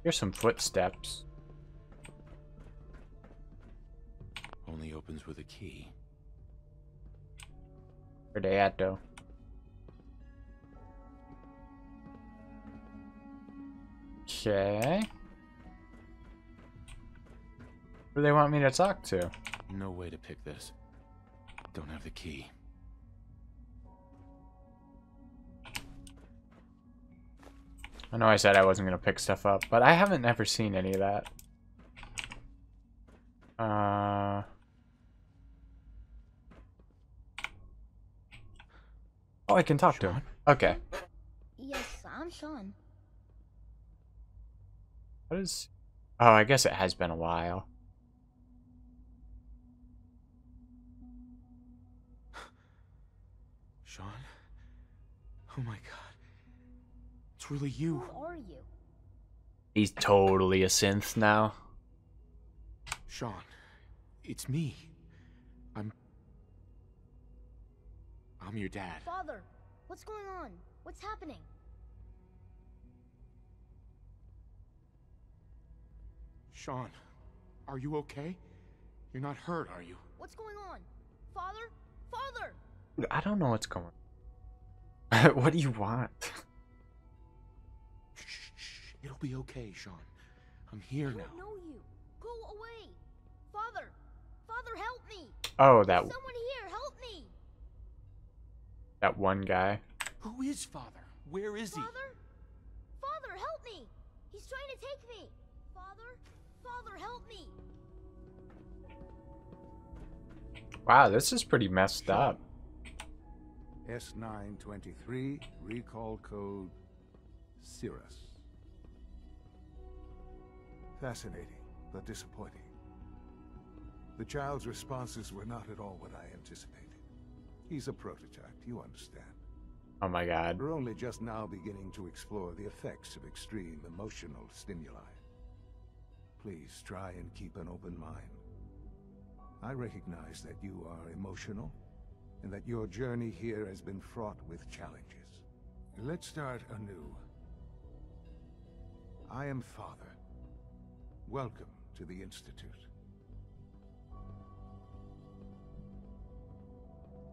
Here's some footsteps. Only opens with a key. Where they at, though? Okay. Who do they want me to talk to? No way to pick this. Don't have the key. I know I said I wasn't gonna pick stuff up, but I haven't ever seen any of that. Oh, I can talk to him. Okay. Yes, I'm Shaun. What is... Oh, I guess it has been a while. Shaun? Oh my god. It's really you. Who are you? He's totally a synth now. Shaun, it's me. I'm your dad. Father, what's going on? What's happening? Shaun, are you okay? You're not hurt, are you? What's going on? Father? Father! I don't know what's going on. What do you want? Shh. It'll be okay, Shaun. I'm here now. I don't know you. Go away. Father! Father, help me! Oh, There's someone here, help me! that one guy. Who is Father? Where is he? Father? Father, help me! He's trying to take me! Father? Father, help me! Wow, this is pretty messed up. S923, recall code Cirrus. Fascinating, but disappointing. The child's responses were not at all what I anticipated. He's a prototype, you understand. Oh my god. We're only just now beginning to explore the effects of extreme emotional stimuli. Please try and keep an open mind. I recognize that you are emotional, and that your journey here has been fraught with challenges. Let's start anew. I am Father. Welcome to the Institute.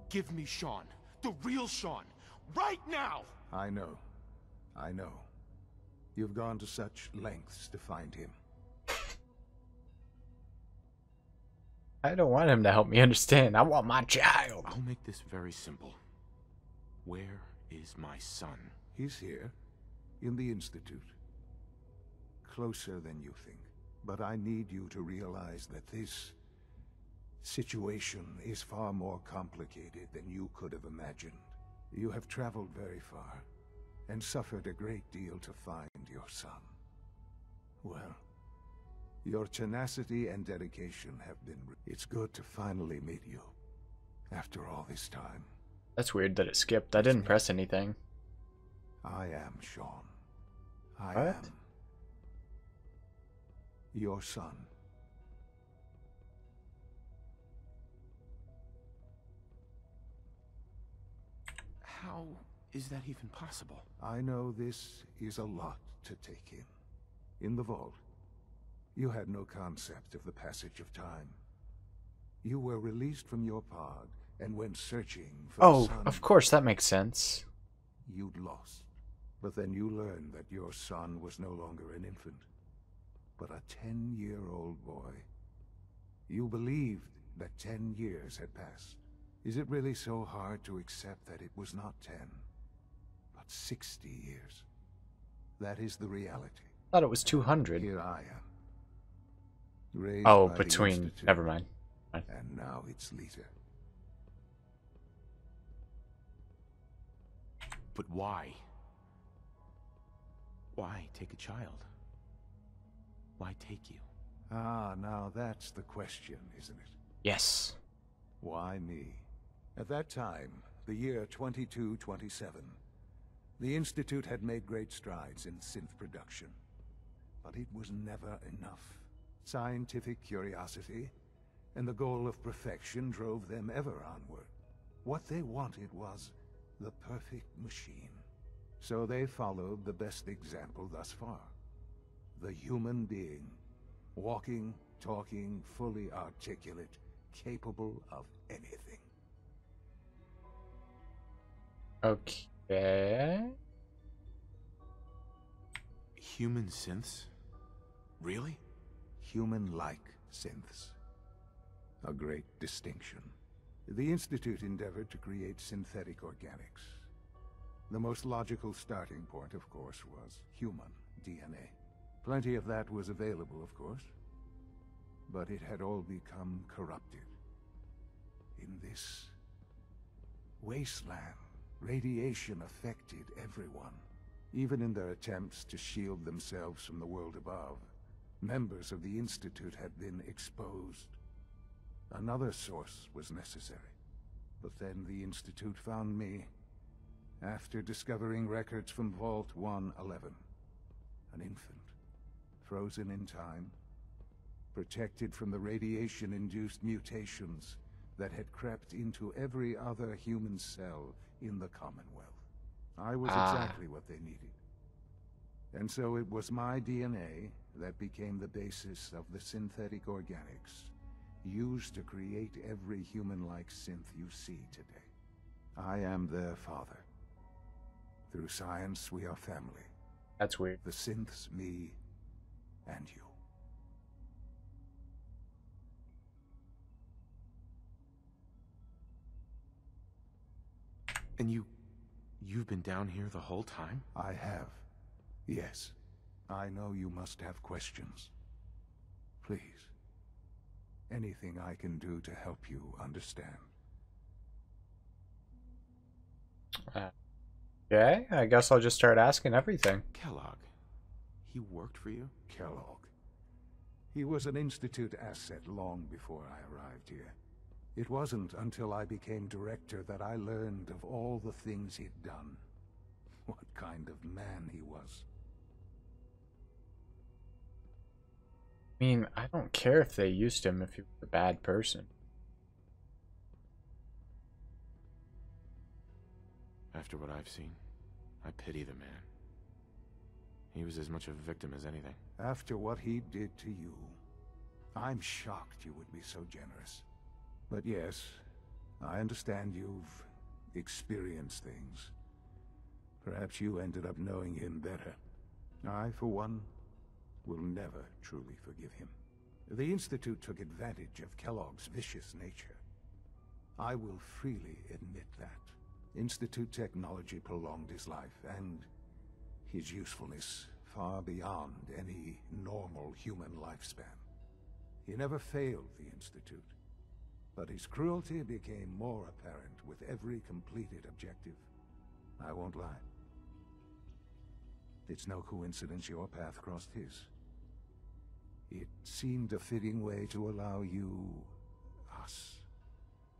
Give me Shaun. The real Shaun. Right now! I know. I know. You've gone to such lengths to find him. I don't want him to help me understand. I want my child. I'll make this very simple. Where is my son? He's here, in the Institute. Closer than you think. But I need you to realize that this situation is far more complicated than you could have imagined. You have traveled very far, and suffered a great deal to find your son. Well, your tenacity and dedication have been... It's good to finally meet you, after all this time. That's weird that it skipped. I didn't press anything. I am Shaun. I What? am your son. How is that even possible? I know this is a lot to take in. In the vault, you had no concept of the passage of time. You were released from your pod and went searching for the Oh, son of course, that makes sense. you'd lost. But then you learned that your son was no longer an infant, but a 10-year-old boy. You believed that 10 years had passed. Is it really so hard to accept that it was not 10, but 60 years? That is the reality. I thought it was 200. Here I am. Raised Oh, by the between. Institute, Never mind. and now its leader. But why? Why take a child? Why take you? Ah, now that's the question, isn't it? Yes. Why me? At that time, the year 2227, the Institute had made great strides in synth production. But it was never enough. Scientific curiosity and the goal of perfection drove them ever onward. What they wanted was the perfect machine. So they followed the best example thus far. The human being. Walking, talking, fully articulate, capable of anything. Okay. Human synths? Really? Human-like synths. A great distinction. The Institute endeavored to create synthetic organics. The most logical starting point, of course, was human DNA. Plenty of that was available, of course. But it had all become corrupted. In this wasteland, radiation affected everyone. Even in their attempts to shield themselves from the world above, members of the Institute had been exposed. Another source was necessary. But then the Institute found me, after discovering records from Vault 111. An infant, frozen in time, protected from the radiation-induced mutations that had crept into every other human cell in the Commonwealth. I was exactly what they needed. And so it was my DNA that became the basis of the synthetic organics used to create every human-like synth you see today. I am their father. Through science, we are family. That's weird. The synths, me, and you. And you've been down here the whole time? I have. Yes. I know you must have questions. Please. Anything I can do to help you understand. Okay, I guess I'll just start asking everything. Kellogg. He worked for you? Kellogg. He was an Institute asset long before I arrived here. It wasn't until I became director that I learned of all the things he'd done. What kind of man he was. I mean, I don't care if they used him if he was a bad person. After what I've seen, I pity the man. He was as much a victim as anything. After what he did to you, I'm shocked you would be so generous. But yes, I understand you've experienced things. Perhaps you ended up knowing him better. I, for one, will never truly forgive him. The Institute took advantage of Kellogg's vicious nature. I will freely admit that. Institute technology prolonged his life, and his usefulness far beyond any normal human lifespan. He never failed the Institute, but his cruelty became more apparent with every completed objective. I won't lie. It's no coincidence your path crossed his. It seemed a fitting way to allow you, us,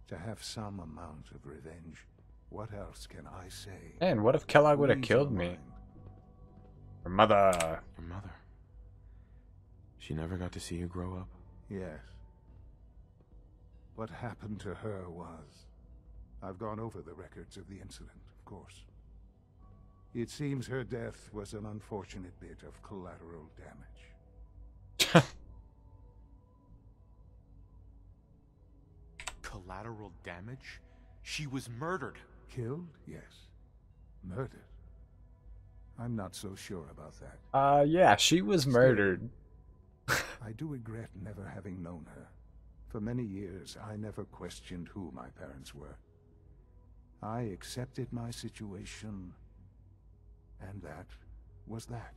to have some amount of revenge. What else can I say? And what if Kellogg would have Ease killed your me? mind. Her mother. Your mother. She never got to see you grow up? Yes. What happened to her was... I've gone over the records of the incident, of course. It seems her death was an unfortunate bit of collateral damage. Collateral damage? She was murdered. Killed? Yes. Murdered? I'm not so sure about that. Yeah, she was murdered. I do regret never having known her. For many years, I never questioned who my parents were. I accepted my situation, and that was that.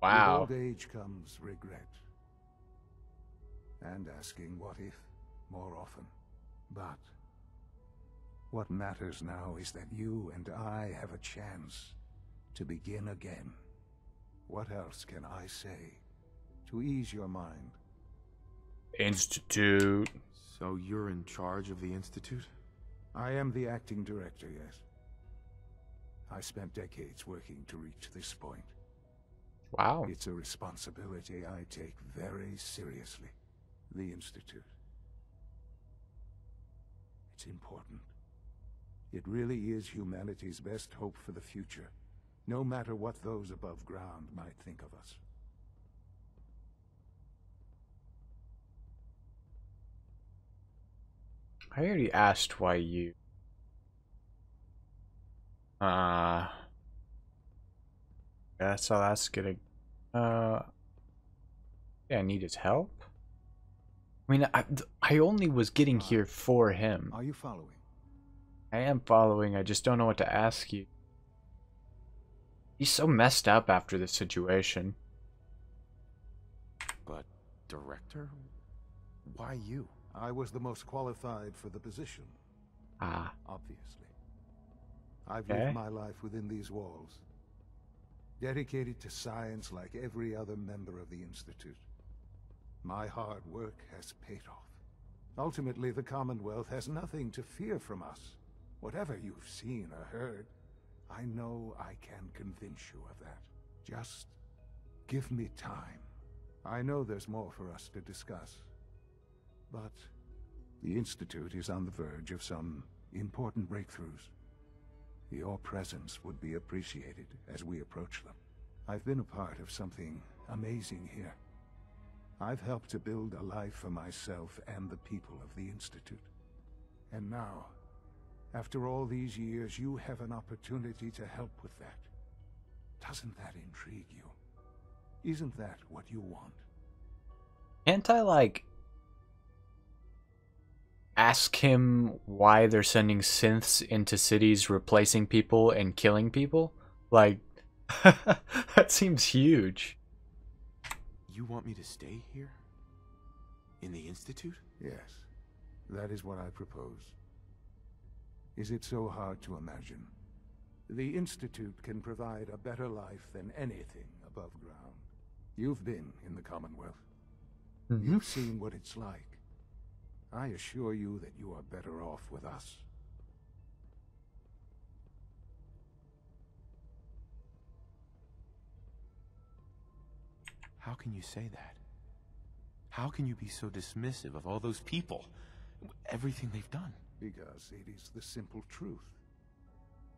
Wow. With old age comes regret. And asking what if more often. But what matters now is that you and I have a chance to begin again. What else can I say to ease your mind? Institute. So you're in charge of the Institute? I am the acting director, yes. I spent decades working to reach this point. Wow. It's a responsibility I take very seriously. The Institute. It's important. It really is humanity's best hope for the future, no matter what those above ground might think of us. I already asked why you. That's all that's gonna. Yeah, I need his help. I mean, I only was getting here for him. Are you following? I am following. I just don't know what to ask you. He's so messed up after this situation. But, Director? Why you? I was the most qualified for the position. Ah. Obviously. I've Okay. lived my life within these walls. Dedicated to science like every other member of the Institute. My hard work has paid off. Ultimately, the Commonwealth has nothing to fear from us. Whatever you've seen or heard, I know I can convince you of that. Just give me time. I know there's more for us to discuss. But the Institute is on the verge of some important breakthroughs. Your presence would be appreciated as we approach them. I've been a part of something amazing here. I've helped to build a life for myself and the people of the Institute. And now, after all these years, you have an opportunity to help with that. Doesn't that intrigue you? Isn't that what you want? Can't I, like, ask him why they're sending synths into cities replacing people and killing people? Like, that seems huge. You want me to stay here? In the Institute? Yes, that is what I propose. Is it so hard to imagine? The Institute can provide a better life than anything above ground. You've been in the Commonwealth. You've seen what it's like. I assure you that you are better off with us. How can you say that? How can you be so dismissive of all those people? Everything they've done? Because it is the simple truth.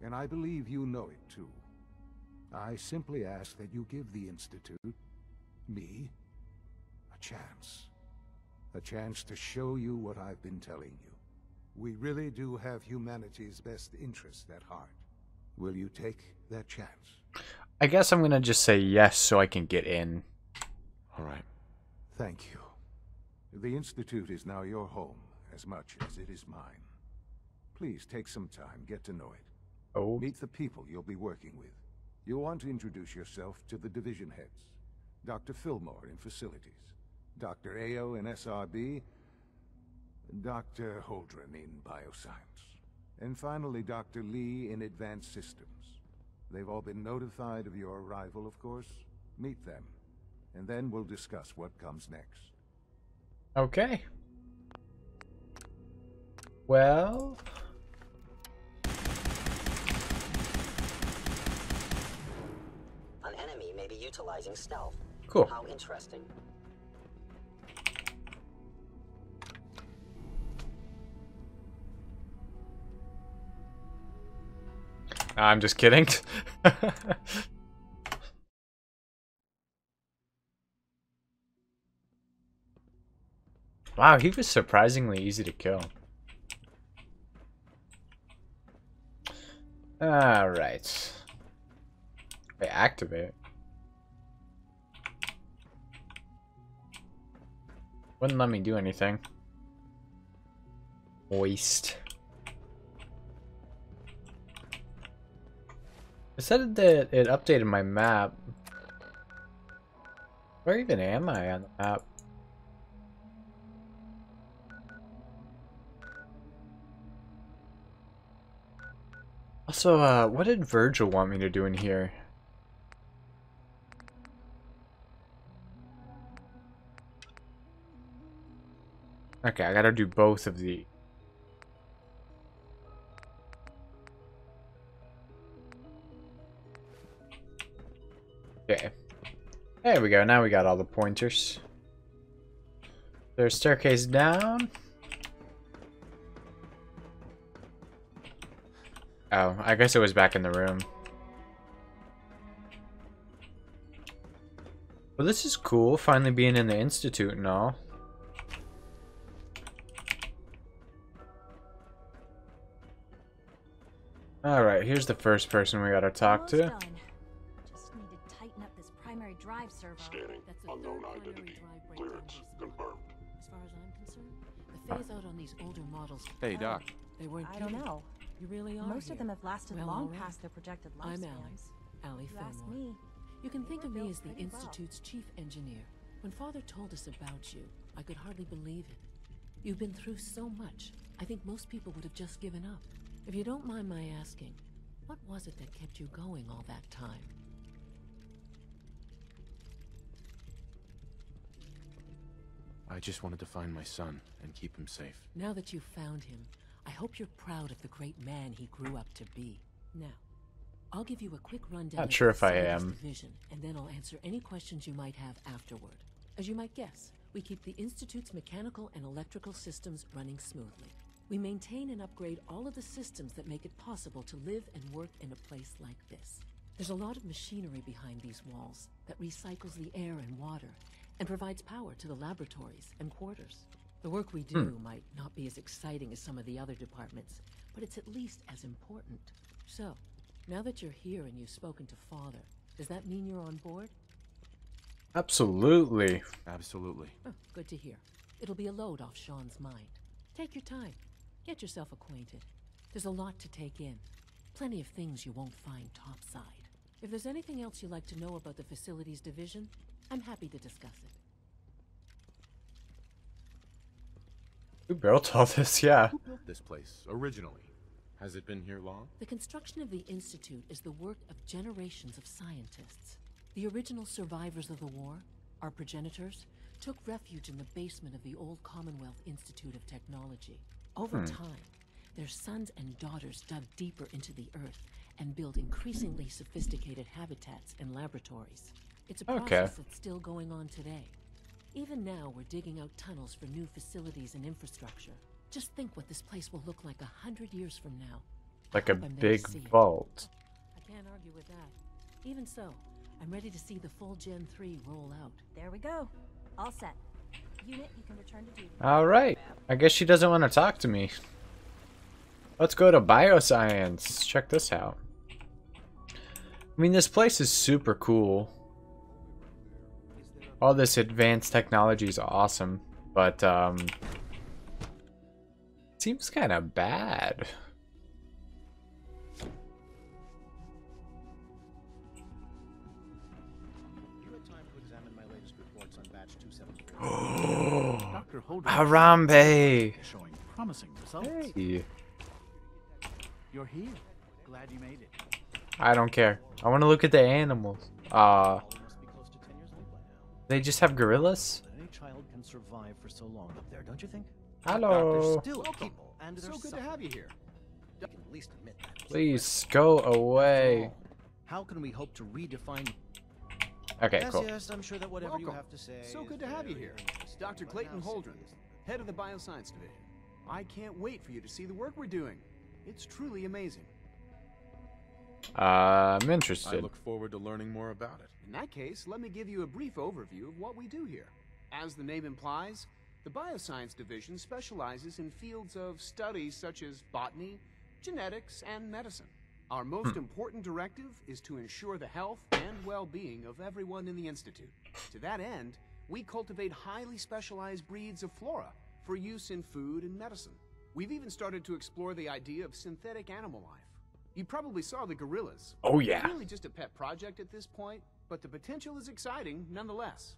And I believe you know it too. I simply ask that you give the Institute, me, a chance. A chance to show you what I've been telling you. We really do have humanity's best interest at heart. Will you take that chance? I guess I'm gonna just say yes so I can get in. All right. Thank you. The Institute is now your home, as much as it is mine. Please take some time, get to know it. Oh. Meet the people you'll be working with. You'll want to introduce yourself to the division heads. Dr. Fillmore in Facilities, Dr. Ayo in SRB, Dr. Holdren in Bioscience, and finally Dr. Lee in Advanced Systems. They've all been notified of your arrival, of course. Meet them, and then we'll discuss what comes next. Okay. Well... An enemy may be utilizing stealth. Cool. How interesting. I'm just kidding. Wow, he was surprisingly easy to kill. Alright. They activate. Wouldn't let me do anything. Waste. It said that it updated my map. Where even am I on the map? Also, what did Virgil want me to do in here? Okay, I gotta do both of the. Okay. There we go, now we got all the pointers. There's staircase down. Oh, I guess it was back in the room. Well, this is cool, finally being in the Institute and all. Alright, here's the first person we gotta talk Almost to. done. Just need to tighten up this primary drive servo. Scanning. That's a Unknown third primary identity. drive breakdown Clearance recently. confirmed. As far as I'm concerned, the phase out on these older models. Hey, Doc. They weren't I don't kidding. know. You really are. Most here. of them have lasted Well, long all right. past their projected I'm lifespans. Allie If you ask Fillmore. me, You can think were of me built as the pretty well. Institute's chief engineer. When Father told us about you, I could hardly believe it. You've been through so much. I think most people would have just given up. If you don't mind my asking, what was it that kept you going all that time? I just wanted to find my son and keep him safe. Now that you've found him, I hope you're proud of the great man he grew up to be. Now, I'll give you a quick rundown Not of sure the if I facilities am. division, and then I'll answer any questions you might have afterward. As you might guess, we keep the Institute's mechanical and electrical systems running smoothly. We maintain and upgrade all of the systems that make it possible to live and work in a place like this. There's a lot of machinery behind these walls that recycles the air and water and provides power to the laboratories and quarters. The work we do might not be as exciting as some of the other departments, but it's at least as important. So, now that you're here and you've spoken to Father, does that mean you're on board? Absolutely. Absolutely. Oh, good to hear. It'll be a load off Shaun's mind. Take your time. Get yourself acquainted. There's a lot to take in. Plenty of things you won't find topside. If there's anything else you'd like to know about the facilities division, I'm happy to discuss it. Who built all this? Yeah. Who built this place originally? Has it been here long? The construction of the Institute is the work of generations of scientists. The original survivors of the war, our progenitors, took refuge in the basement of the old Commonwealth Institute of Technology. Over time, their sons and daughters dug deeper into the earth and built increasingly sophisticated habitats and laboratories. It's a process that's still going on today. Even now, we're digging out tunnels for new facilities and infrastructure. Just think what this place will look like 100 years from now. Like a I hope I'm there to big see it. vault. I can't argue with that. Even so, I'm ready to see the full Gen 3 roll out. there we go. All set. Unit, you can return to duty. Alright. I guess she doesn't want to talk to me. Let's go to bioscience. Check this out. I mean, this place is super cool. All this advanced technology is awesome, but seems kind of bad. You had time to examine my latest reports on batch 274. Dr. Holder Harambe! showing promising results. Hey. You're here. Glad you made it. I don't care. I want to look at the animals. All must be close to 10 years old by now. They just have gorillas? Any child can survive for so long up there, don't you think? Hello. There's still people, and So there's good to have you here. You can at least admit that. Please go away. How can we hope to redefine? Okay, Yes, cool. yes, I'm sure that whatever you Welcome. have to say. So is good to have you very here. interesting. Dr. But Clayton now Holdren, seriously. head of the Bioscience Division. I can't wait for you to see the work we're doing. It's truly amazing. I'm I interested. look forward to learning more about it. In that case, let me give you a brief overview of what we do here. As the name implies, the Bioscience Division specializes in fields of studies such as botany, genetics, and medicine. Our most important directive is to ensure the health and well-being of everyone in the Institute. To that end, we cultivate highly specialized breeds of flora for use in food and medicine. We've even started to explore the idea of synthetic animal life. You probably saw the gorillas. Oh, yeah. It's really just a pet project at this point, but the potential is exciting nonetheless.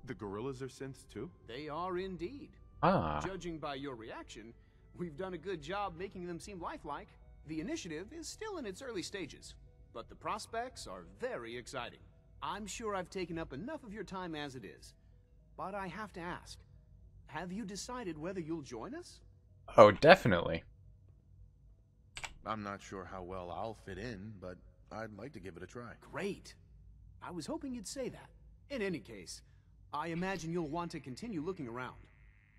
The gorillas are synths too? They are indeed. Ah. Judging by your reaction, we've done a good job making them seem lifelike. The initiative is still in its early stages, but the prospects are very exciting. I'm sure I've taken up enough of your time as it is, but I have to ask, have you decided whether you'll join us? Oh, definitely. I'm not sure how well I'll fit in, but I'd like to give it a try. Great. I was hoping you'd say that. In any case, I imagine you'll want to continue looking around.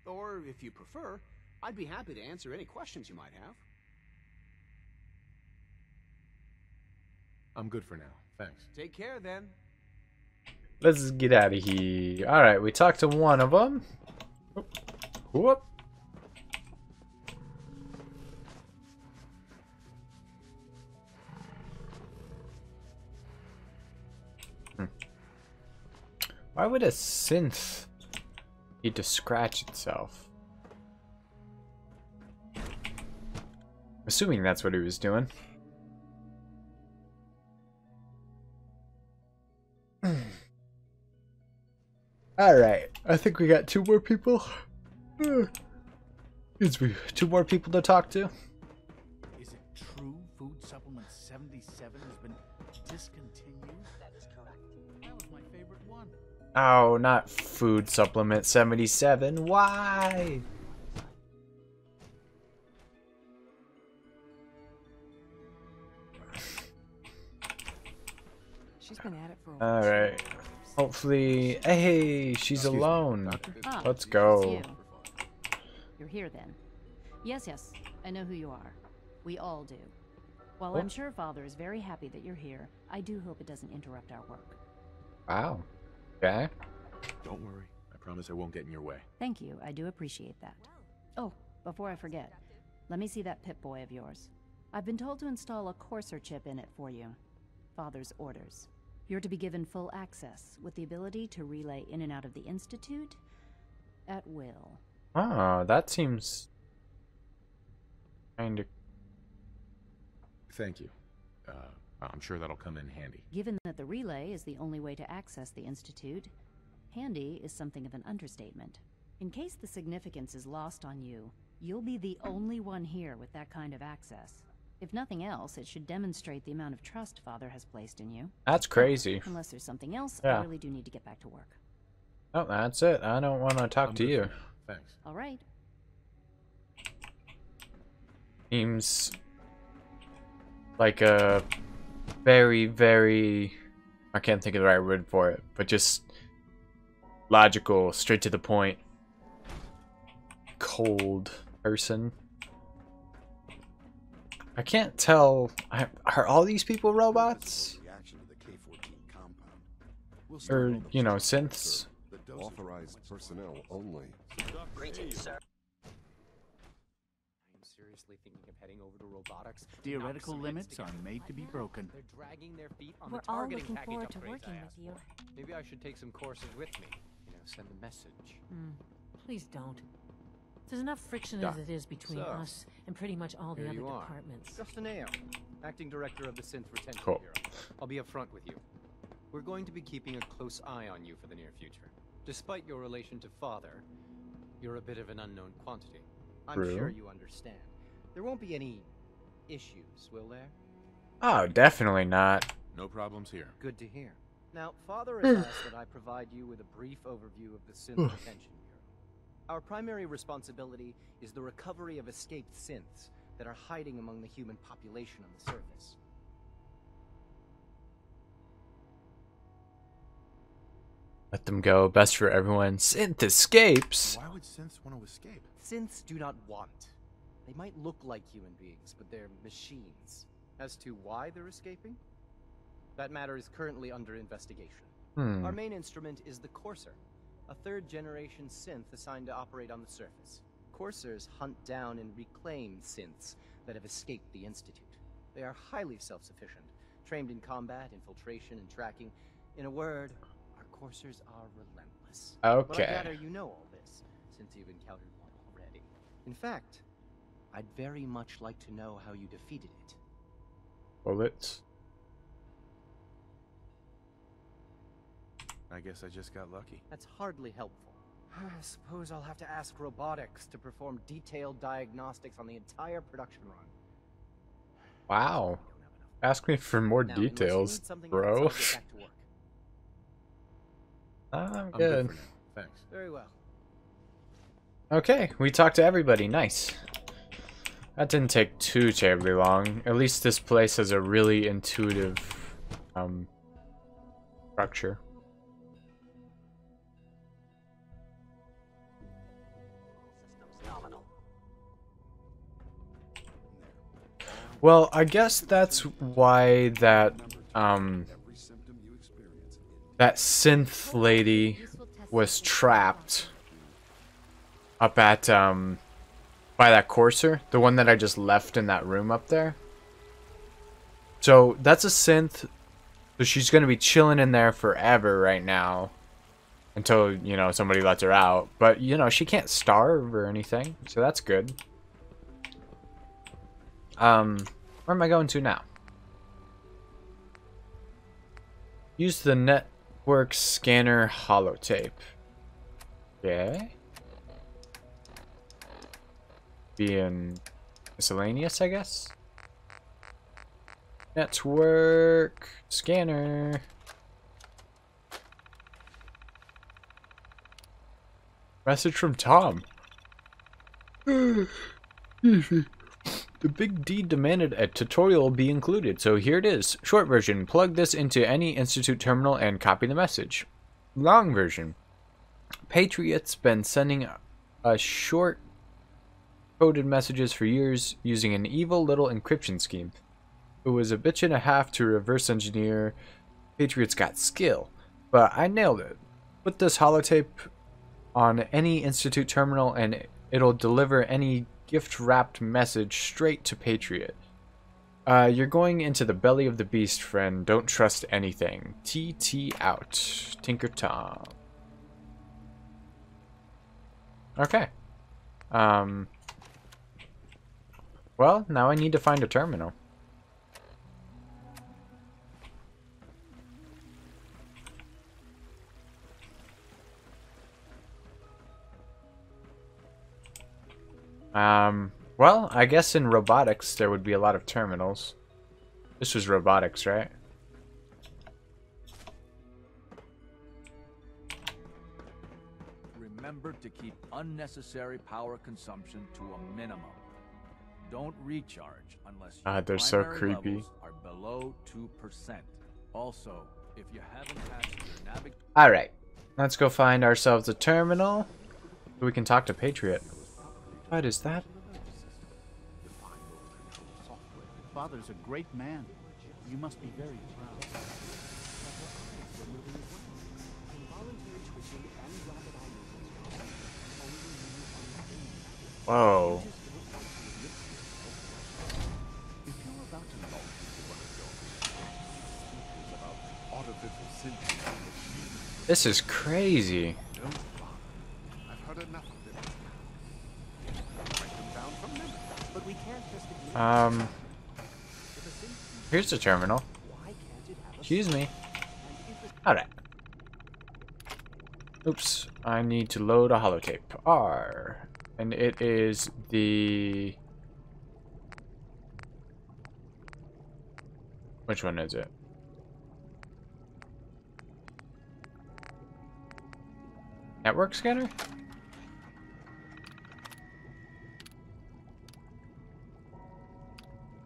Or, if you prefer, I'd be happy to answer any questions you might have. I'm good for now. Thanks. Take care, then. Let's get out of here. Alright, we talked to one of them. Whoop. Why would a synth need to scratch itself? Assuming that's what he was doing. Alright, I think we got 2 more people. Excuse me, 2 more people to talk to. Is it true food supplement 77 has been discontinued? That is correct. That was my favorite one. Oh, not food supplement 77. Why? She's been at it for All right. Hopefully, hey, she's Excuse me, alone. doctor? Ah, Let's it's go. you. You're here then. Yes, I know who you are. We all do. While I'm sure Father is very happy that you're here, I do hope it doesn't interrupt our work. Wow. Okay. Don't worry. I promise I won't get in your way. Thank you, I do appreciate that. Oh, before I forget, let me see that Pip-Boy of yours. I've been told to install a Courser chip in it for you. Father's orders. You're to be given full access, with the ability to relay in and out of the Institute at will. Oh, that seems kind of... Thank you. I'm sure that'll come in handy. Given that the relay is the only way to access the Institute, handy is something of an understatement. In case the significance is lost on you, you'll be the only one here with that kind of access. If nothing else, it should demonstrate the amount of trust Father has placed in you. That's crazy. Unless there's something else, Yeah. I really do need to get back to work. Oh, that's it. I don't want to talk I'm to good you. for now. Thanks. All right. Seems like a very, very... I can't think of the right word for it, but just logical, straight to the point, cold person. I can't tell. Are all these people robots? Or, you know, synths? Authorized personnel only. Greetings, sir. I am seriously thinking of heading over to robotics. Theoretical limits are made to be broken. They're dragging their feet on We're the all targeting looking package forward to upgrades working I with asked you. for. Maybe I should take some courses with me. You know, send a message. Please don't. There's enough friction Doc. as it is between So, us and pretty much all the Here other you are. departments. Justin Ayo, acting director of the Synth Retention Cool. Bureau. I'll be upfront with you. We're going to be keeping a close eye on you for the near future. Despite your relation to Father, you're a bit of an unknown quantity. I'm True. sure you understand. There won't be any issues, will there? Oh, definitely not. No problems here. Good to hear. Now, Father has asked that I provide you with a brief overview of the Synth Retention Bureau. Our primary responsibility is the recovery of escaped synths that are hiding among the human population on the surface. Let them go. Best for everyone. Synth escapes. Why would synths want to escape? Synths do not want. They might look like human beings, but they're machines. As to why they're escaping? That matter is currently under investigation. Our main instrument is the Courser, a third-generation synth assigned to operate on the surface. Coursers hunt down and reclaim synths that have escaped the Institute. They are highly self-sufficient, trained in combat, infiltration, and tracking. In a word, our Coursers are relentless. But I Okay. gather you know all this, since you've encountered one already. In fact, I'd very much like to know how you defeated it. Bullets. I guess I just got lucky. That's hardly helpful. I suppose I'll have to ask robotics to perform detailed diagnostics on the entire production run. Wow. You'll have enough. Ask me for more Now, unless you details, need something bro. else, I'll get back to work. I'm I'm good. good for now. Thanks. Very well. Okay, we talked to everybody. Nice. That didn't take too terribly long. At least this place has a really intuitive structure. Systems nominal. Well, I guess that's why that that synth lady was trapped up at by that courser, the one that I just left in that room up there. So that's a synth, so she's gonna be chilling in there forever right now. until, you know, somebody lets her out. But, you know, she can't starve or anything, so that's good. Where am I going to now? Use the network scanner holotape. Okay. Being miscellaneous, I guess. Network scanner. Message from Tom. The Big D demanded a tutorial be included, so here it is. Short version, plug this into any Institute terminal and copy the message. Long version, Patriot's been sending a short coded messages for years using an evil little encryption scheme. It was a bitch and a half to reverse engineer. Patriot's got skill, but I nailed it. Put this holotape on any Institute terminal and it'll deliver any gift-wrapped message straight to Patriot. You're going into the belly of the beast, friend. Don't trust anything. TT out. Tinker Tom. Okay. Well, now I need to find a terminal. Well, I guess in robotics there would be a lot of terminals. This was robotics, right? Remember to keep unnecessary power consumption to a minimum. Don't recharge unless your they're so primary creepy. levels are below 2%. Also, if you haven't passed your navigation... Alright, let's go find ourselves a terminal so we can talk to Patriot. What is that? Father's a great man. You must be very proud. Whoa. This is crazy. Here's the terminal. Excuse me. Alright. Oops. I need to load a holotape. R. And it is the... Which one is it? Network scanner?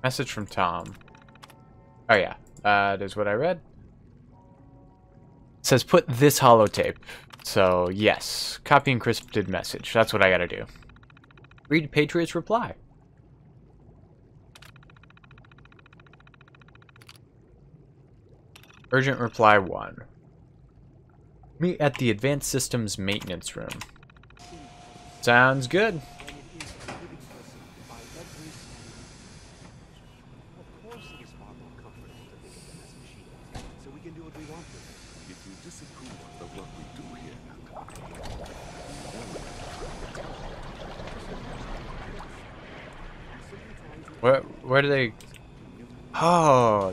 Message from Tom. Oh yeah, that is what I read. It says put this holotape. So yes, copy encrypted message. That's what I gotta do. Read Patriot's reply. Urgent reply 1. Meet at the Advanced Systems Maintenance Room. Sounds good. Where do they... Oh!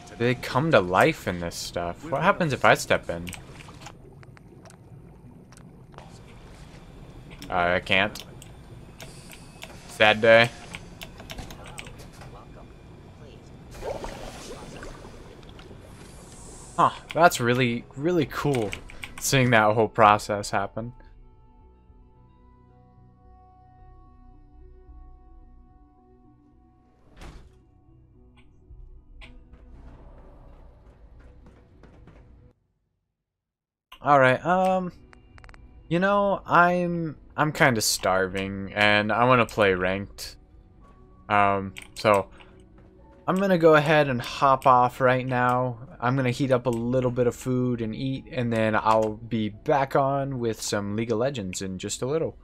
Do they come to life in this stuff? What happens if I step in? I can't. Sad day. Huh, that's really, really cool, seeing that whole process happen. Alright, you know, I'm kind of starving, and I want to play ranked. So I'm gonna go ahead and hop off right now. I'm gonna heat up a little bit of food and eat, and then I'll be back on with some League of Legends in just a little.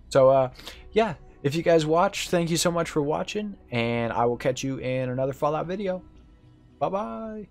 So, yeah, if you guys watched, thank you so much for watching, and I will catch you in another Fallout video. Bye-bye!